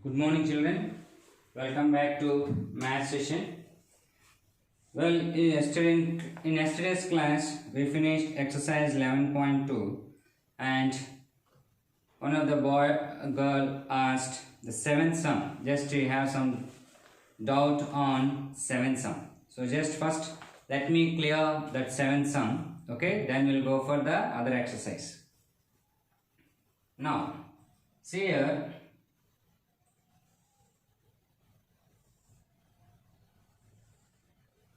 Good morning, children. Welcome back to math session. Well, in yesterday's class, we finished exercise 11.2 and one of the girl asked the seventh sum. Just to have some doubt on seventh sum. So just first let me clear that seventh sum. Okay, then we'll go for the other exercise. Now, see here.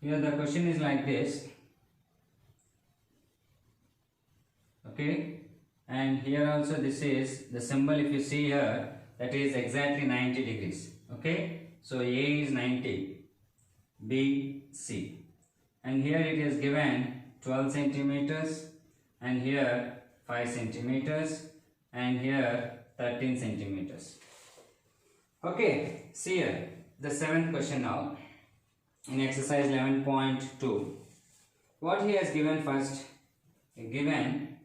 Here the question is like this, okay, and here also this is the symbol. If you see here, that is exactly 90 degrees, okay. So A is 90, B, C, and here it is given 12 centimeters, and here 5 centimeters, and here 13 centimeters. Okay, see here the seventh question now. In exercise 11.2, what he has given first, given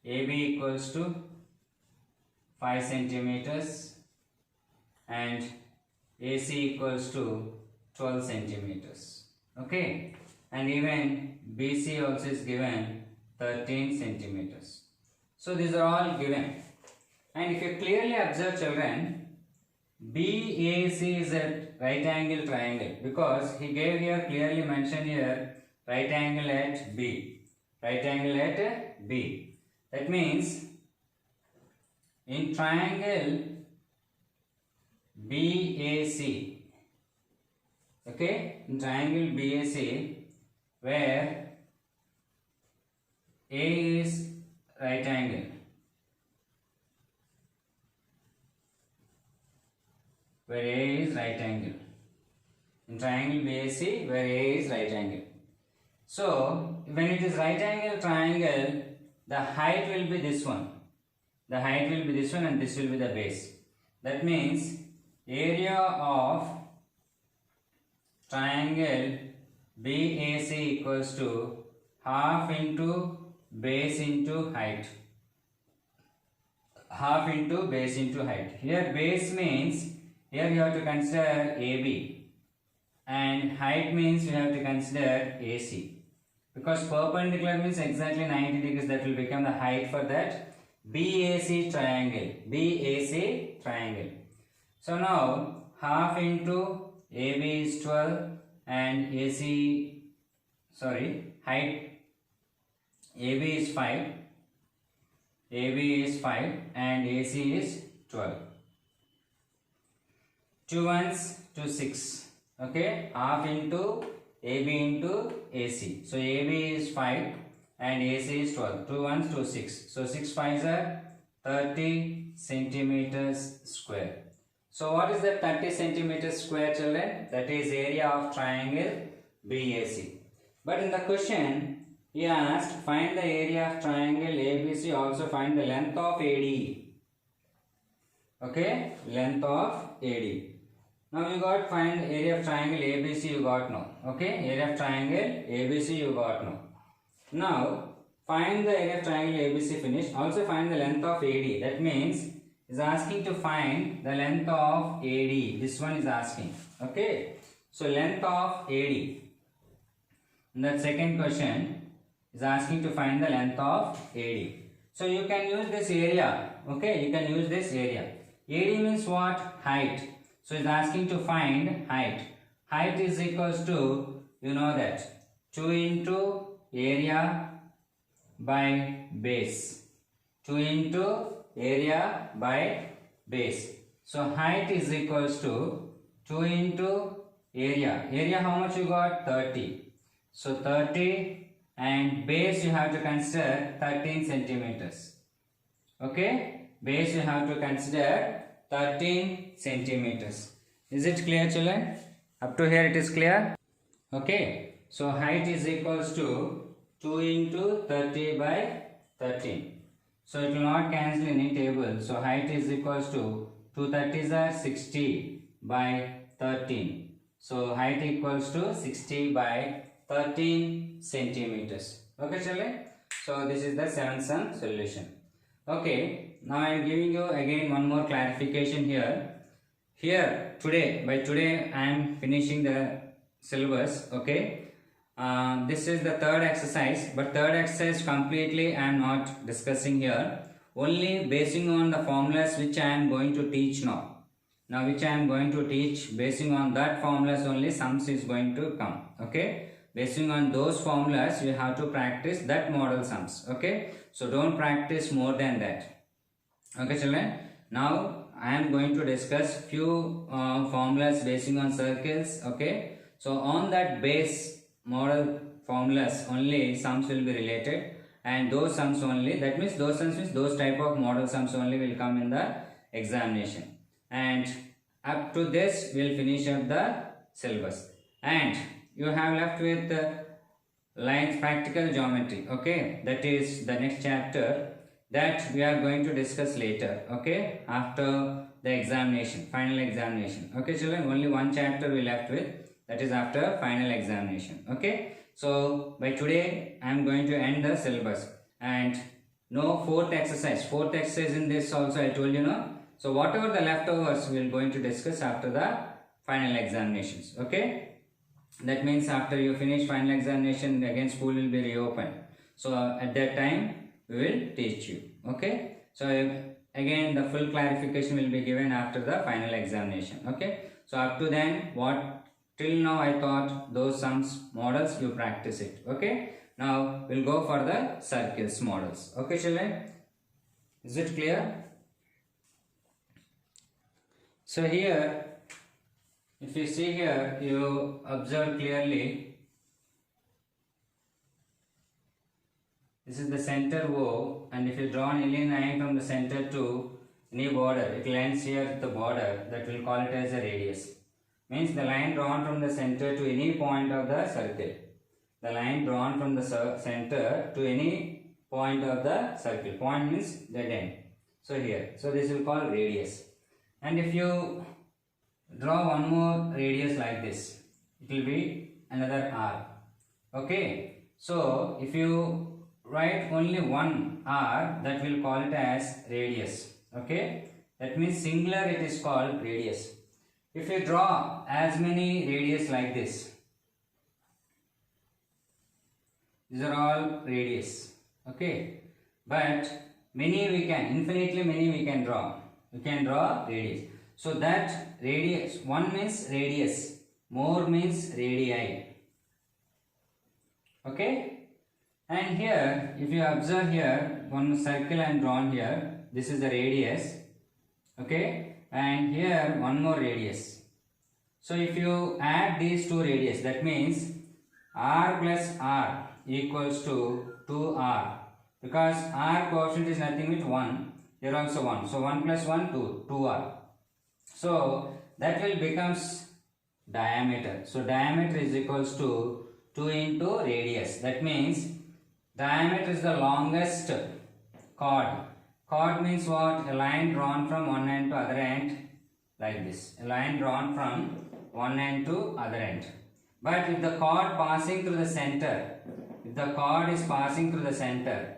AB equals to 5 centimeters and AC equals to 12 centimeters. Okay, and even BC also is given 13 centimeters. So these are all given, and if you clearly observe, children, BAC is a right angle triangle, because he gave here, clearly mentioned here, right angle at B. Right angle at B. That means in triangle BAC, okay, in triangle BAC, where A is right angle, where A is right angle, in triangle BAC where A is right angle. So when it is right angle triangle, the height will be this one. The height will be this one, and this will be the base. That means area of triangle BAC equals to half into base into height. Half into base into height. Here base means, here you have to consider AB, and height means you have to consider AC, because perpendicular means exactly 90 degrees. That will become the height for that BAC triangle. BAC triangle. So now half into AB is 12 and height AB is 5. AB is 5 and AC is 12. 2 ones to 6, okay, half into AB into AC. So AB is 5 and AC is 12. 2 ones to 6. So 6 5s are 30 centimeters square. So what is the 30 centimeters square, children? That is area of triangle BAC. But in the question, he asked find the area of triangle ABC, also find the length of AD. Okay, length of AD. Now you got find area of triangle ABC, you got no. Okay, area of triangle ABC you got no. Now find the area of triangle ABC finished. Also find the length of AD. That means is asking to find the length of AD. This one is asking. Okay, so length of AD. In that second question is asking to find the length of AD. So you can use this area. Okay, you can use this area. AD means what? Height. So it's asking to find height. Height is equals to, you know that, 2 into area by base. 2 into area by base. So height is equals to 2 into area. Area how much you got? 30. So 30, and base you have to consider 13 centimeters. Okay, base you have to consider 13 centimeters. Is it clear, children? Up to here it is clear? Okay, so height is equals to 2 into 30 by 13. So it will not cancel any table. So height is equals to 2 30s are 60 by 13. So height equals to 60 by 13 centimeters. Okay, children? So this is the seventh sum solution. Okay, now I am giving you again one more clarification here. Here today, by today I am finishing the syllabus, okay. This is the third exercise, but third exercise completely I am not discussing here, only basing on the formulas which I am going to teach now. Now which I am going to teach, basing on that formulas only sums is going to come, okay. Basing on those formulas you have to practice that model sums, okay. So don't practice more than that, okay children. Now I am going to discuss few formulas basing on circles, okay. So on that base model formulas only sums will be related, and those sums only, that means those sums means those type of model sums only will come in the examination, and up to this we will finish up the syllabus, and you have left with lines practical geometry, okay. That is the next chapter that we are going to discuss later, okay, after the examination, final examination, okay children. Only one chapter we left with, that is after final examination, okay. So by today I am going to end the syllabus, and no fourth exercise in this also I told you, no. So whatever the leftovers we are going to discuss after the final examinations, okay. That means after you finish final examination, again school will be reopened, so at that time we will teach you, okay. So again the full clarification will be given after the final examination, okay. So up to then, what till now I taught, those sums models you practice it, okay. Now we'll go for the circles models, okay children. Is it clear? So here, if you see here, you observe clearly, this is the center O, and if you draw an alien line from the center to any border, it ends here at the border, that will call it as a radius. Means the line drawn from the center to any point of the circle. The line drawn from the center to any point of the circle. Point means dead end. So here, so this will call radius. And if you draw one more radius like this, it will be another R, okay. So if you write only one R, that will call it as radius, okay. That means singular, it is called radius. If you draw as many radius like this, these are all radius, okay. But many we can, infinitely many we can draw. You can draw radius. So that radius, one means radius, more means radii, okay. And here, if you observe here, one circle I am drawn here, this is the radius, okay, and here one more radius. So if you add these two radius, that means R plus R equals to 2R, because R quotient is nothing but 1, here also 1, so 1 plus 1, 2, 2R. So that will becomes diameter. So diameter is equals to 2 into radius. That means diameter is the longest chord. Chord means what? A line drawn from one end to other end, like this. A line drawn from one end to other end. But if the chord passing through the center, if the chord is passing through the center,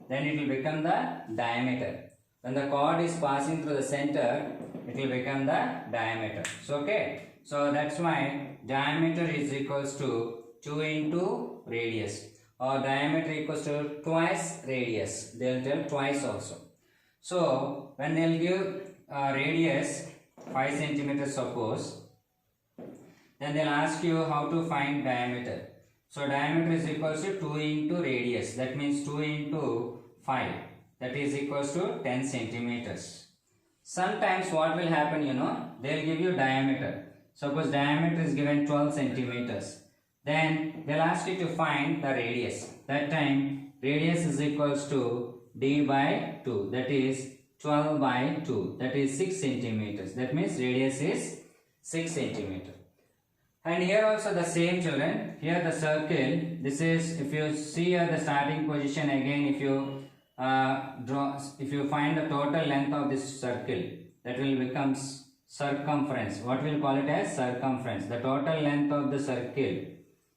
then it will become the diameter. When the chord is passing through the center, it will become the diameter. So okay, so that's why diameter is equals to 2 into radius, or diameter equals to twice radius. They will tell twice also. So when they will give radius 5 centimeters suppose, then they will ask you how to find diameter. So diameter is equals to 2 into radius, that means 2 into 5, that is equals to 10 centimeters. Sometimes what will happen, they will give you diameter. Suppose diameter is given 12 centimeters. Then they will ask you to find the radius. That time radius is equals to d by 2, that is 12 by 2, that is 6 centimeters. That means radius is 6 centimeters. And here also the same children, here the circle, this is, if you see here the starting position, again if you if you find the total length of this circle, that will becomes circumference. What we will call it as circumference. The total length of the circle,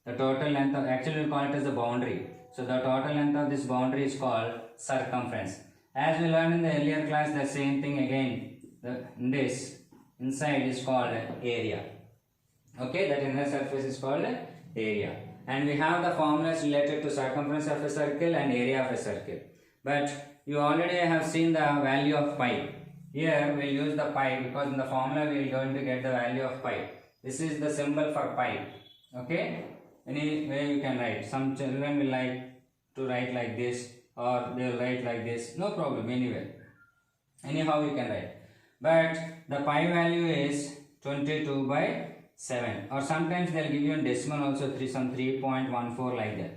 the total length of, actually we will call it as the boundary. So the total length of this boundary is called circumference. As we learned in the earlier class, the same thing again. This inside is called area. Okay, that inner surface is called area. And we have the formulas related to circumference of a circle and area of a circle. But you already have seen the value of pi. Here we will use the pi because in the formula we are going to get the value of pi. This is the symbol for pi. Okay, any way you can write. Some children will like to write like this, or they will write like this. No problem, anyway. Anyhow you can write. But the pi value is 22/7, or sometimes they will give you a decimal also, some 3.14 like that.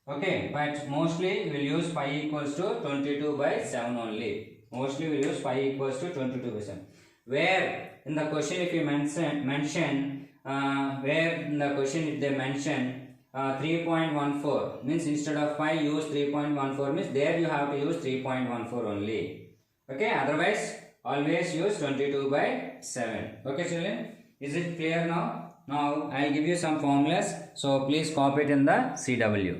Okay, but mostly we will use pi equals to 22/7 only. Mostly we will use pi equals to 22/7. Where in the question if you mention where in the question if they mention 3.14, means instead of pi use 3.14, means there you have to use 3.14 only. Okay, otherwise always use 22/7. Okay children, is it clear now? Now I will give you some formulas, so please copy it in the CW.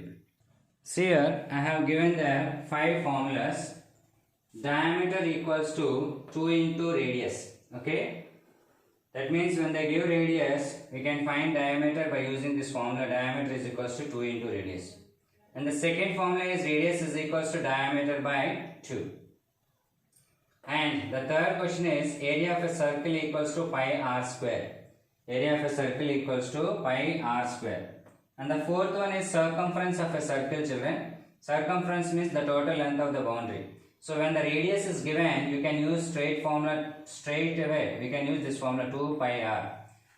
See here I have given there 5 formulas. Diameter equals to 2 into radius. Okay, that means when they give radius, we can find diameter by using this formula. Diameter is equals to 2 into radius. And the second formula is radius is equals to diameter by 2. And the third question is area of a circle equals to pi r square. Area of a circle equals to pi r square. And the fourth one is circumference of a circle, children. Circumference means the total length of the boundary. So when the radius is given, you can use straight away. We can use this formula 2 pi r.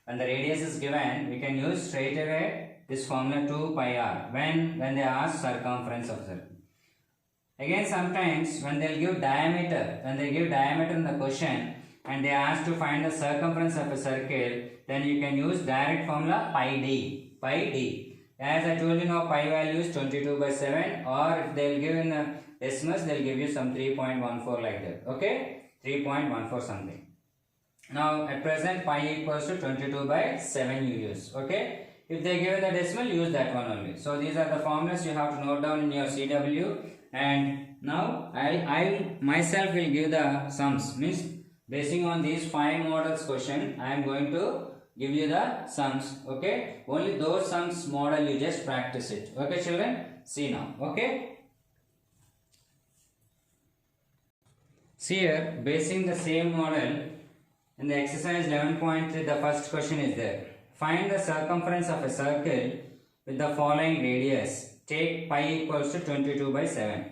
When the radius is given, we can use straight away this formula 2 pi r. When they ask circumference of circle. Again, sometimes when they give diameter, in the question and they ask to find the circumference of a circle, then you can use direct formula pi d. As I told you now, pi value is 22/7, or if they will give in decimals, they will give you some 3.14 like that. Okay, 3.14 something. Now at present pi equals to 22/7 you use. Okay, if they give in the decimal, use that one only. So these are the formulas you have to note down in your CW. And now I myself will give the sums, means basing on these 5 models question, I am going to give you the sums. Okay, only those sums model you just practice it. Okay children, see now. Okay, see here, basing the same model in the exercise 11.3, the first question is there. Find the circumference of a circle with the following radius. Take pi equals to 22/7.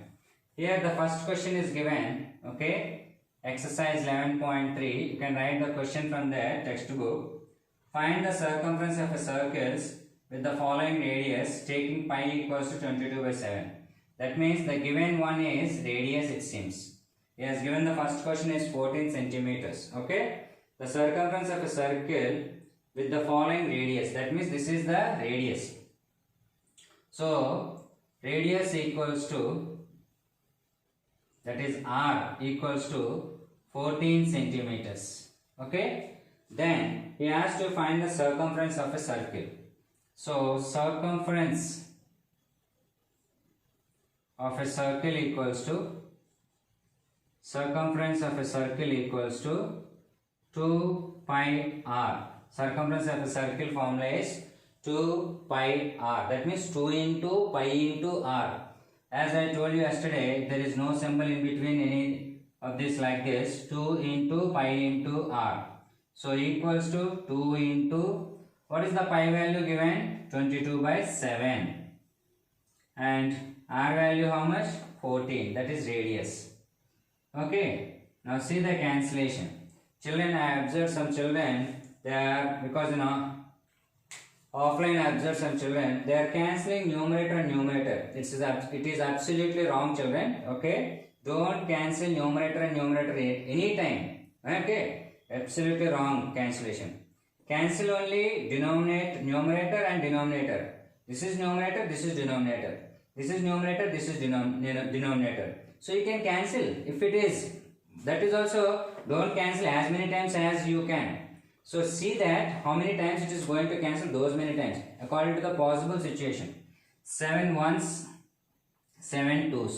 Here the first question is given. Okay, exercise 11.3, you can write the question from the textbook. Find the circumference of a circle with the following radius, taking pi equals to 22/7. That means the given one is radius, it seems. He has given the first question is 14 centimeters. Okay, the circumference of a circle with the following radius, that means this is the radius. So radius equals to, that is r equals to 14 centimeters. Okay, then he has to find the circumference of a circle. So circumference of a circle equals to 2 pi r. Circumference of a circle formula is 2 pi r. That means 2 into pi into r. As I told you yesterday, there is no symbol in between any of this like this. 2 into pi into r. So equals to 2 into, what is the pi value given? 22/7. And r value how much? 14. That is radius. Okay. Now see the cancellation. Children, I observed some children, they are, because offline I observed some children, they are cancelling numerator and numerator. It is absolutely wrong, children. Okay. Don't cancel numerator and numerator anytime. Okay. Absolutely wrong cancellation. Cancel only numerator and denominator. This is numerator, this is denominator. This is numerator, this is denominator. So you can cancel if it is. That is also, don't cancel as many times as you can. So see that how many times it is going to cancel, those many times according to the possible situation. 7 ones, 7 twos.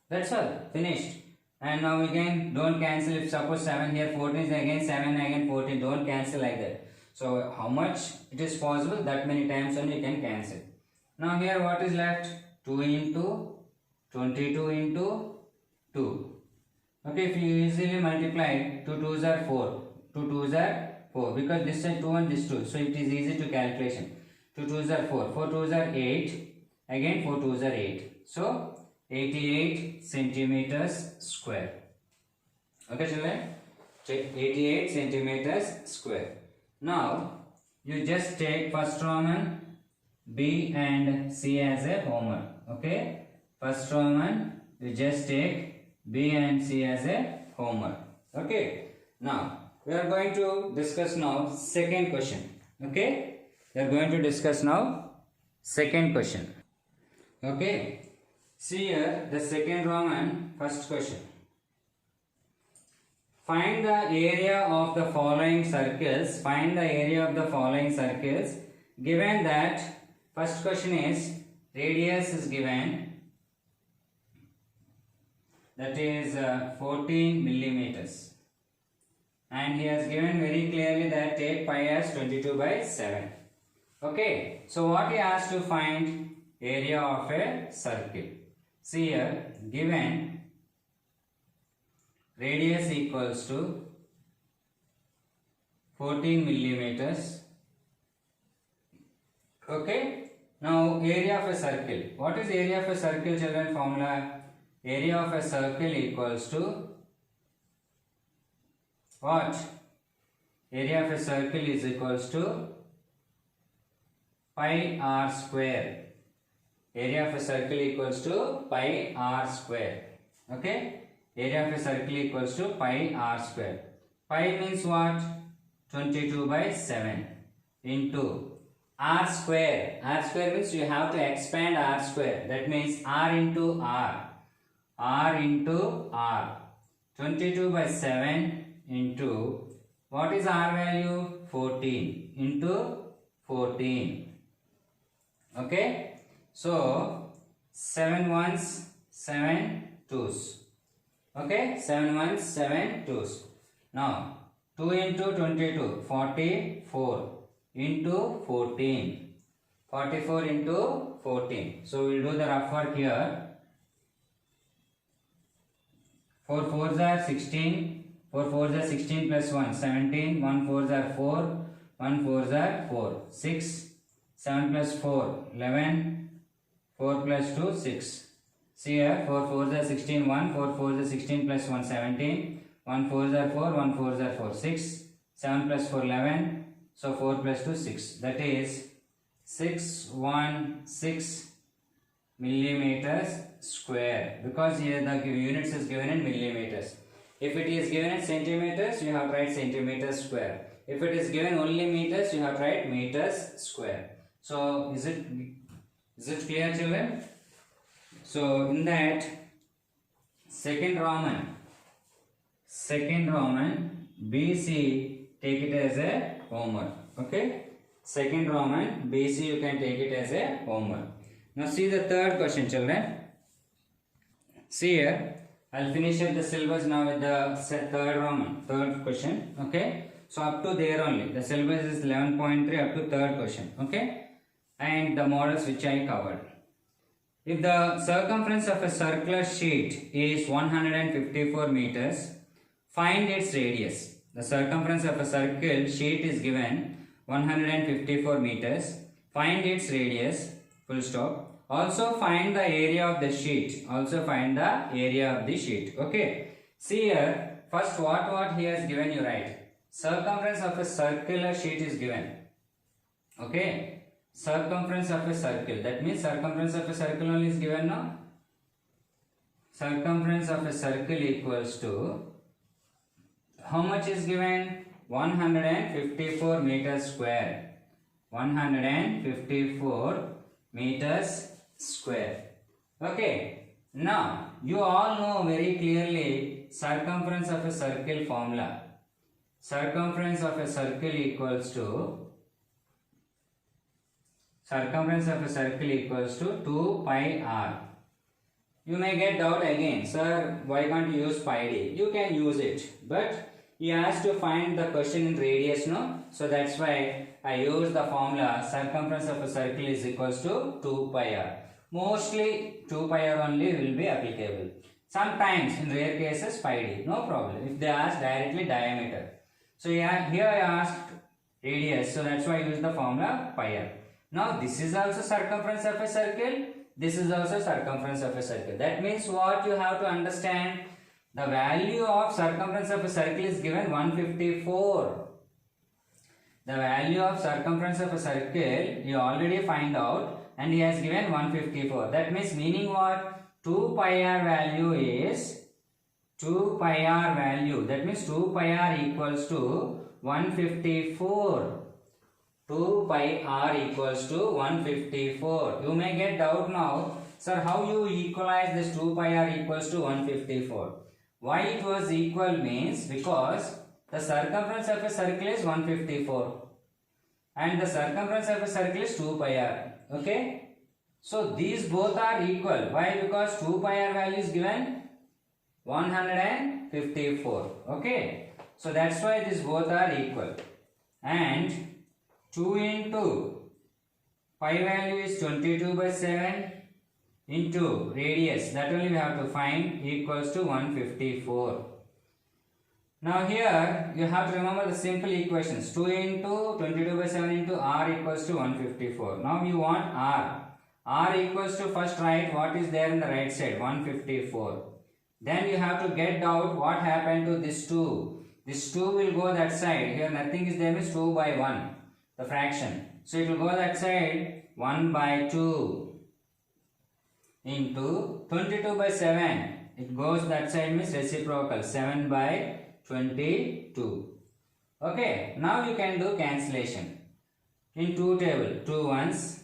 That's all, finished. And now again don't cancel. If suppose 7 here, 14 is again 7 again 14, don't cancel like that. So how much it is possible, that many times only you can cancel. Now here what is left? 2 into 22 into 2. Okay, if you easily multiply, 2 2s are 4, 2 2s are 4, because this is 2 and this 2, so it is easy to calculation. 2 2s are 4, 4 2s are 8, again 4 2s are 8, so 88 centimeters square. Okay children, 88 centimeters square. Now you just take first Roman B and C as a homework. Okay, first Roman you just take B and C as a homework. Okay, now we are going to discuss now second question. Okay, we are going to discuss now second question. Okay, see here the second Roman first question. Find the area of the following circles. Find the area of the following circles. Given that first question is radius is given, that is 14 millimeters, and he has given very clearly that take pi as 22/7. Okay, so what he has to find area of a circle. See here, given radius equals to 14 millimeters. Okay, now area of a circle. What is area of a circle, children? Formula: area of a circle equals to what? Area of a circle is equals to pi r square. Area of a circle equals to pi r square. Okay, area of a circle equals to pi r square. Pi means what? 22/7 into r square. R square means you have to expand r square. That means r into r. R into r. 22/7 into what is r value? 14 into 14. Okay, so 7 ones, 7 twos. Okay, 7 ones, 7 twos. Now 2 into 22, 44 into 14. 44 into 14. So we will do the rough work here. 4 4s are 16, 4 4s are 16 plus 1, 17, 1 4s are 4, 1 4s are 4, 6, 7 plus 4, 11, 4 plus 2, 6. See here, 4 4s are 16, 1, 4 4s are 16 plus 1, 17, 1 4s are 4, 1 4s are 4, 6, 7 plus 4, 11, so 4 plus 2, 6. That is 616 millimeters square, because here the units is given in millimeters. If it is given in centimeters, you have to write centimeters square. If it is given only meters, you have to write meters square. So is it clear, children? So in that second Roman BC, take it as a homework. Okay, second Roman BC, you can take it as a homework. Now see the third question, children. See here, I'll finish up the syllabus now with the third question. Okay, so up to there only. The syllabus is 11.3 up to third question. Okay, and the models which I covered. If the circumference of a circular sheet is 154 meters, find its radius. The circumference of a circle sheet is given 154 meters. Find its radius. Full stop. Also find the area of the sheet. Okay. See here. First what he has given you write. Circumference of a circular sheet is given. Okay. Circumference of a circle. That means circumference of a circle only is given now. Circumference of a circle equals to, how much is given? 154 meters square. 154 meters square. Okay, now you all know very clearly circumference of a circle formula. Circumference of a circle equals to 2 pi r. you may get doubt again, sir, why can't you use pi d? You can use it, but he has to find the question in radius, no? So that's why I use the formula circumference of a circle is equals to 2 pi r. Mostly 2 pi r only will be applicable. Sometimes in rare cases pi d, no problem. If they ask directly diameter. So yeah, here I asked radius, so that's why I use the formula pi r. Now this is also circumference of a circle. This is also circumference of a circle. That means what you have to understand, the value of circumference of a circle is given 154. The value of circumference of a circle you already find out, and he has given 154. That means meaning what? 2 pi r value is 2 pi r value. That means 2 pi r equals to 154. 2 pi r equals to 154. You may get doubt now, sir, how you equalize this 2 pi r equals to 154? Why it was equal means because the circumference of a circle is 154 and the circumference of a circle is 2 pi r. Okay? So these both are equal. Why? Because 2 pi r value is given 154. Okay? So that's why these both are equal. And 2 into pi value is 22/7 into radius, that only we have to find, equals to 154. Now here you have to remember the simple equations. 2 into 22/7 into r equals to 154. Now you want r. R equals to, first write what is there in the right side, 154. Then you have to get out what happened to this 2. This 2 will go that side. Here nothing is there, means 2 by 1. The fraction. So it will go that side, 1 by 2 into 22/7. It goes that side, means reciprocal, 7 by 22. Okay, now you can do cancellation. In 2 table, 2 ones,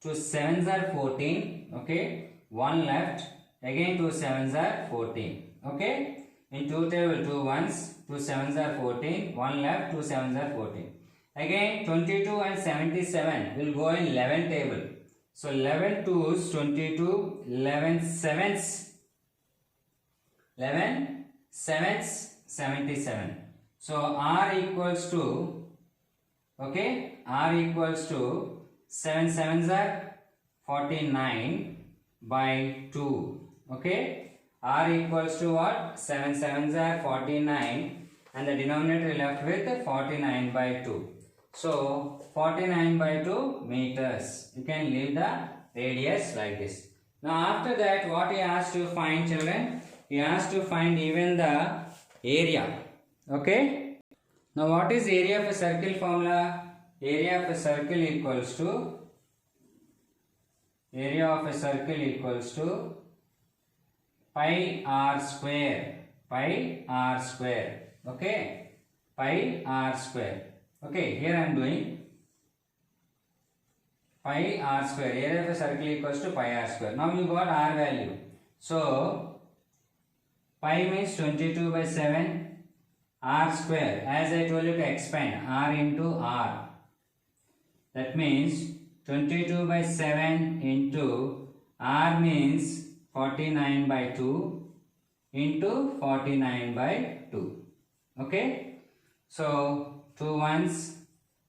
2 sevens are 14. Okay, 1 left, again 2 sevens are 14. Okay, in 2 table, 2 ones, 2 sevens are 14, 1 left, 2 sevens are 14. Again 22 and 77 will go in 11 table. So 11 twos 22, 11 sevens 77. So r equals to, okay, r equals to 7 sevens are 49 by 2. Okay, r equals to what? 7 sevens are 49 and the denominator left with 49 by 2. So 49 by 2 meters. You can leave the radius like this. Now after that, what he asked to find, children? He asked to find even the area. Okay. Now what is area of a circle formula? Area of a circle equals to pi r square. Pi r square. Okay. Pi r square. Okay, here I am doing pi r square. Area of a circle equals to pi r square. Now you got r value. So pi means 22/7. R square, as I told you to expand, r into r. That means 22/7 into r means 49 by 2 into 49 by 2. Okay. So 2 ones,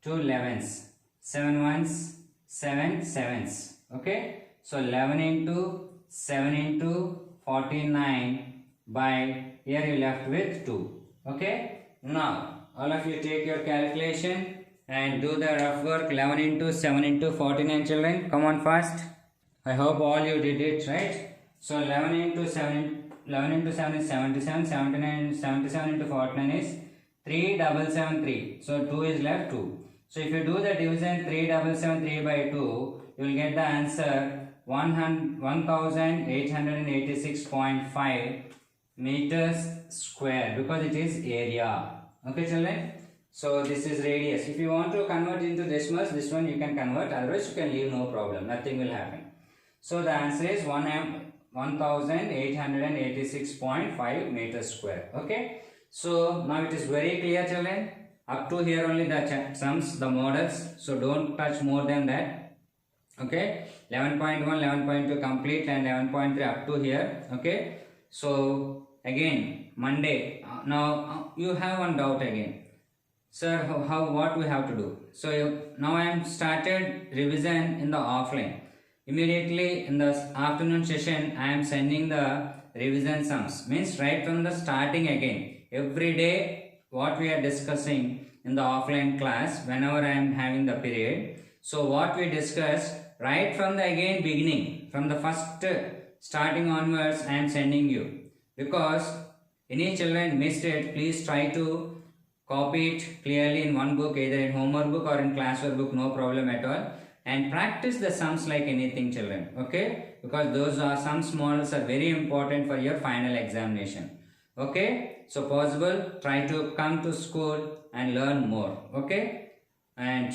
2 11s, 7 ones, 7 sevens. Okay. So 11 into 7 into 49 by, here you left with 2. Okay. Now all of you take your calculation and do the rough work. 11 into 7 into 49, children. Come on fast. I hope all you did it, right? So 11 into 7 is 77. 77 into 49 is 3773. So 2 is left, 2. So if you do the division 3773 by 2, you will get the answer 1886.5 meters square, because it is area. Okay, children. So this is radius. If you want to convert into decimals, this one you can convert. Otherwise you can leave, no problem. Nothing will happen. So the answer is 1886.5 meters square. Okay. So now it is very clear, children. Up to here only the sums, the models. So don't touch more than that. Okay, 11.1, 11.2 complete and 11.3 up to here. Okay, so again Monday. Now you have one doubt again, sir. How what we have to do? So now I am started revision in the offline. Immediately in the afternoon session, I am sending the revision sums. Means right from the starting again. Every day, what we are discussing in the offline class, whenever I am having the period. So what we discuss right from the again beginning, from the first starting onwards, I am sending you. Because any children missed it, please try to copy it clearly in one book, either in homework book or in classwork book, no problem at all. And practice the sums like anything, children. Okay, because those are sums models are very important for your final examination. Okay, so possible, try to come to school and learn more. Okay, and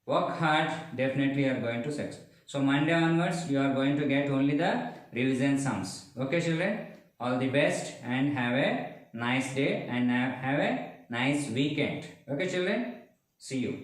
work hard, definitely you are going to succeed. So Monday onwards you are going to get only the revision sums. Okay children, all the best and have a nice day and have a nice weekend. Okay children, see you.